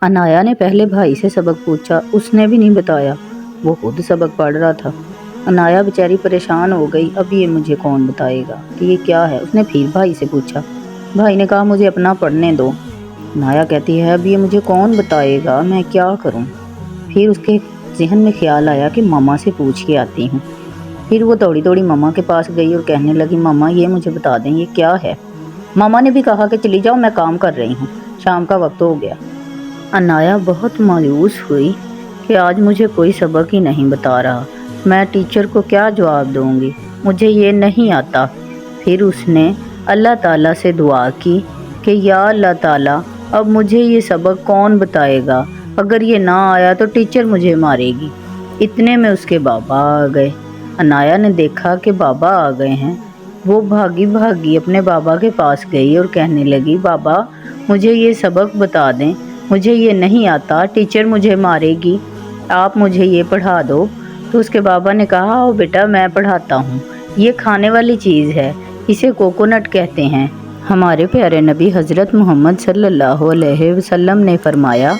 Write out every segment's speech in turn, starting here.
अनाया ने पहले भाई से सबक पूछा, उसने भी नहीं बताया। वो खुद सबक पढ़ रहा था। अनाया बेचारी परेशान हो गई, अब ये मुझे कौन बताएगा कि ये क्या है। उसने फिर भाई से पूछा। भाई ने कहा, मुझे अपना पढ़ने दो। अनाया कहती है, अब ये मुझे कौन बताएगा, मैं क्या करूं। फिर उसके जहन में ख्याल आया कि मामा से पूछ के आती हूँ। फिर वो दौड़ी दौड़ी मामा के पास गई और कहने लगी, मामा ये मुझे बता दें ये क्या है। मामा ने भी कहा कि चली जाओ, मैं काम कर रही हूँ, शाम का वक्त हो गया। अनाया बहुत मायूस हुई कि आज मुझे कोई सबक ही नहीं बता रहा, मैं टीचर को क्या जवाब दूंगी, मुझे ये नहीं आता। फिर उसने अल्लाह ताला से दुआ की कि या अल्लाह ताला, अब मुझे ये सबक कौन बताएगा, अगर ये ना आया तो टीचर मुझे मारेगी। इतने में उसके बाबा आ गए। अनाया ने देखा कि बाबा आ गए हैं। वो भागी भागी अपने बाबा के पास गई और कहने लगी, बाबा मुझे ये सबक बता दें, मुझे ये नहीं आता, टीचर मुझे मारेगी, आप मुझे ये पढ़ा दो। तो उसके बाबा ने कहा, आओ बेटा मैं पढ़ाता हूँ, ये खाने वाली चीज़ है, इसे कोकोनट कहते हैं। हमारे प्यारे नबी हज़रत मोहम्मद सल्लल्लाहु अलैहि वसल्लम ने फरमाया,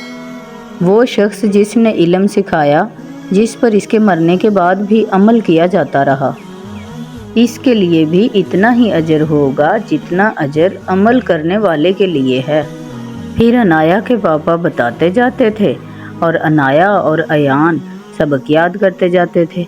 वो शख्स जिसने इल्म सिखाया, जिस पर इसके मरने के बाद भी अमल किया जाता रहा, इसके लिए भी इतना ही अजर होगा जितना अजर अमल करने वाले के लिए है। फिर अनाया के पापा बताते जाते थे और अनाया और अयान सबक याद करते जाते थे।